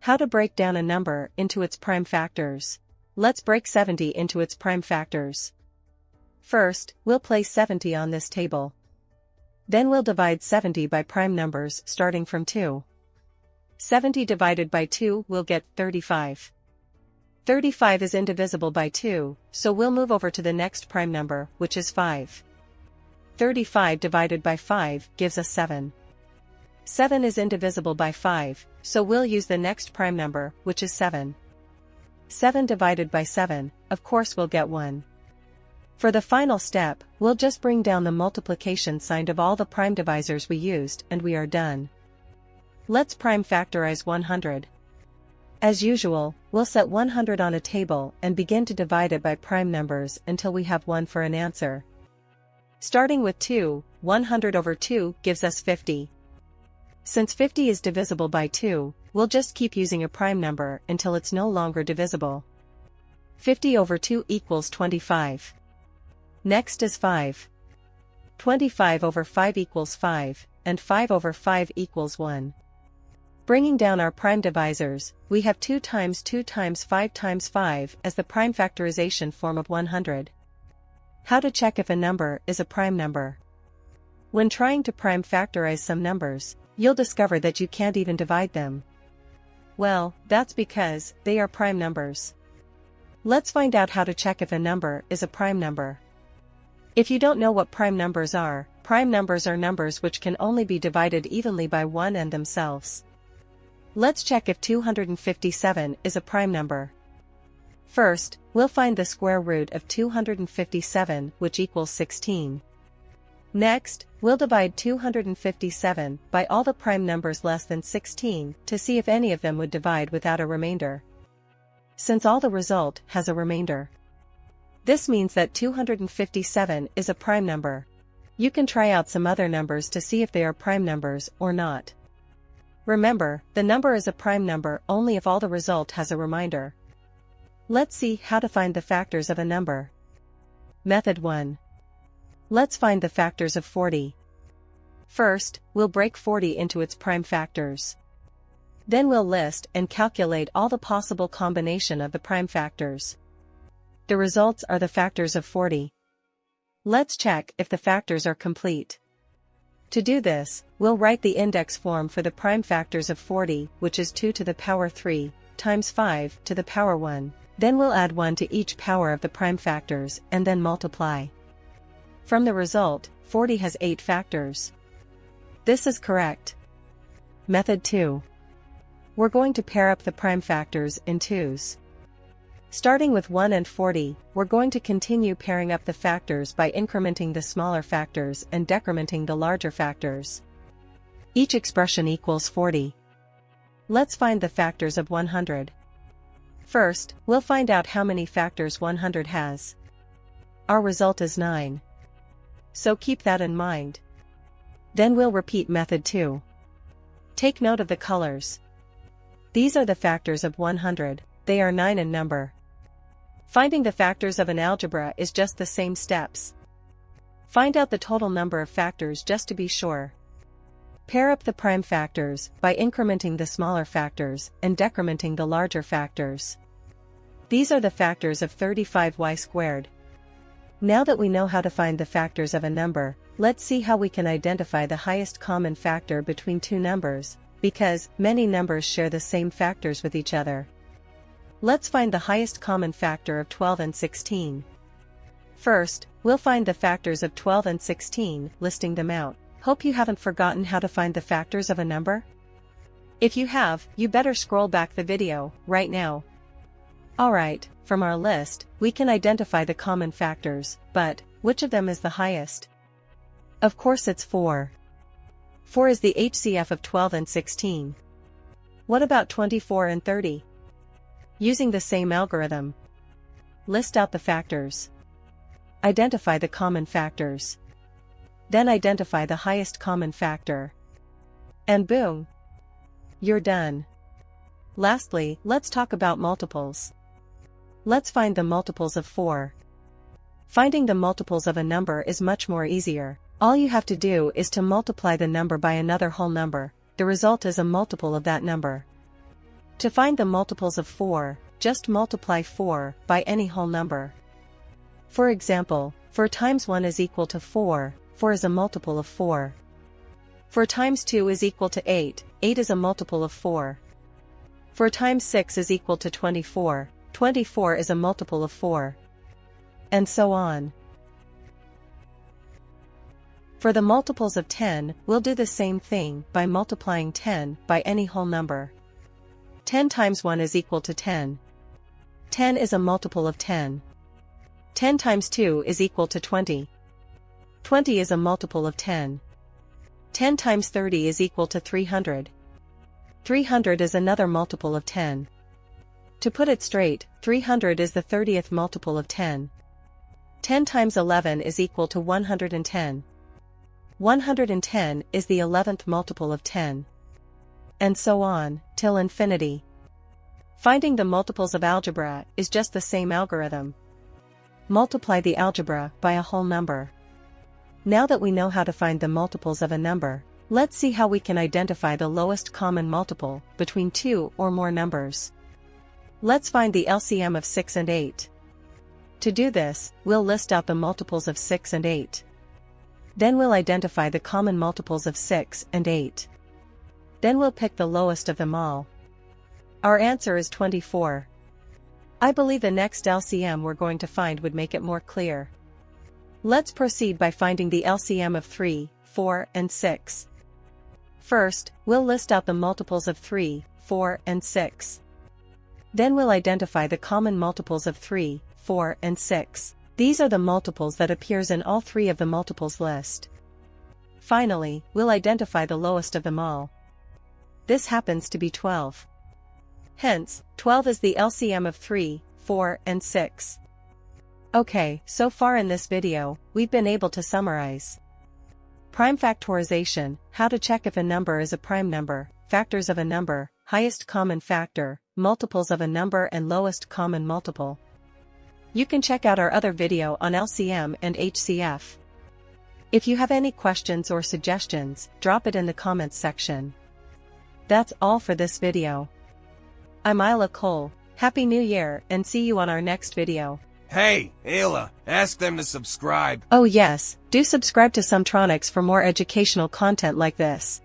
How to break down a number into its prime factors. Let's break 70 into its prime factors. First, we'll place 70 on this table. Then we'll divide 70 by prime numbers starting from 2. 70 divided by 2 will get 35. 35 is indivisible by 2, so we'll move over to the next prime number, which is 5. 35 divided by 5 gives us 7. 7 is indivisible by 5, so we'll use the next prime number, which is 7. 7 divided by 7, of course we'll get 1. For the final step, we'll just bring down the multiplication sign of all the prime divisors we used and we are done. Let's prime factorize 100. As usual, we'll set 100 on a table and begin to divide it by prime numbers until we have 1 for an answer. Starting with 2, 100 over 2 gives us 50. Since 50 is divisible by 2, we'll just keep using a prime number until it's no longer divisible. 50 over 2 equals 25. Next is 5. 25 over 5 equals 5, and 5 over 5 equals 1. Bringing down our prime divisors, we have 2 times 2 times 5 times 5 as the prime factorization form of 100. How to check if a number is a prime number. When trying to prime factorize some numbers, you'll discover that you can't even divide them. Well, that's because they are prime numbers. Let's find out how to check if a number is a prime number. If you don't know what prime numbers are numbers which can only be divided evenly by 1 and themselves. Let's check if 257 is a prime number. First, we'll find the square root of 257, which equals 16. Next, we'll divide 257 by all the prime numbers less than 16 to see if any of them would divide without a remainder. Since all the result has a remainder, this means that 257 is a prime number. You can try out some other numbers to see if they are prime numbers or not. Remember, the number is a prime number only if all the result has a remainder. Let's see how to find the factors of a number. Method 1. Let's find the factors of 40. First, we'll break 40 into its prime factors. Then we'll list and calculate all the possible combination of the prime factors. The results are the factors of 40. Let's check if the factors are complete. To do this, we'll write the index form for the prime factors of 40, which is 2 to the power 3, times 5 to the power 1. Then we'll add 1 to each power of the prime factors and then multiply. From the result, 40 has 8 factors. This is correct. Method 2. We're going to pair up the prime factors in twos. Starting with 1 and 40, we're going to continue pairing up the factors by incrementing the smaller factors and decrementing the larger factors. Each expression equals 40. Let's find the factors of 100. First, we'll find out how many factors 100 has. Our result is 9. So keep that in mind. Then we'll repeat method 2. Take note of the colors. These are the factors of 100, they are 9 in number. Finding the factors of an algebra is just the same steps. Find out the total number of factors just to be sure. Pair up the prime factors by incrementing the smaller factors and decrementing the larger factors. These are the factors of 35y squared. Now that we know how to find the factors of a number, let's see how we can identify the highest common factor between two numbers, because many numbers share the same factors with each other. Let's find the highest common factor of 12 and 16. First, we'll find the factors of 12 and 16, listing them out. Hope you haven't forgotten how to find the factors of a number? If you have, you better scroll back the video, right now. Alright, from our list, we can identify the common factors, but which of them is the highest? Of course it's 4. 4 is the HCF of 12 and 16. What about 24 and 30? Using the same algorithm. List out the factors. Identify the common factors. Then identify the highest common factor. And boom! You're done. Lastly, let's talk about multiples. Let's find the multiples of 4. Finding the multiples of a number is much more easier. All you have to do is to multiply the number by another whole number. The result is a multiple of that number. To find the multiples of 4, just multiply 4 by any whole number. For example, 4 times 1 is equal to 4, 4 is a multiple of 4. 4 times 2 is equal to 8, 8 is a multiple of 4. 4 times 6 is equal to 24, 24 is a multiple of 4. And so on. For the multiples of 10, we'll do the same thing by multiplying 10 by any whole number. 10 times 1 is equal to 10. 10 is a multiple of 10. 10 times 2 is equal to 20. 20 is a multiple of 10. 10 times 30 is equal to 300. 300 is another multiple of 10. To put it straight, 300 is the 30th multiple of 10. 10 times 11 is equal to 110. 110 is the 11th multiple of 10. And so on, till infinity. Finding the multiples of algebra is just the same algorithm. Multiply the algebra by a whole number. Now that we know how to find the multiples of a number, let's see how we can identify the lowest common multiple between two or more numbers. Let's find the LCM of 6 and 8. To do this, we'll list out the multiples of 6 and 8. Then we'll identify the common multiples of 6 and 8. Then we'll pick the lowest of them all. Our answer is 24. I believe the next LCM we're going to find would make it more clear. Let's proceed by finding the LCM of 3, 4, and 6. First, we'll list out the multiples of 3, 4, and 6. Then we'll identify the common multiples of 3, 4, and 6. These are the multiples that appears in all three of the multiples list. Finally, we'll identify the lowest of them all. This happens to be 12. Hence, 12 is the LCM of 3, 4, and 6. Okay, so far in this video, we've been able to summarize prime factorization, how to check if a number is a prime number, factors of a number, highest common factor, multiples of a number and lowest common multiple. You can check out our other video on LCM and HCF. If you have any questions or suggestions, drop it in the comments section. That's all for this video. I'm Isla Cole, Happy New Year and see you on our next video. Hey, Ayla, ask them to subscribe. Oh yes, do subscribe to Sumtronics for more educational content like this.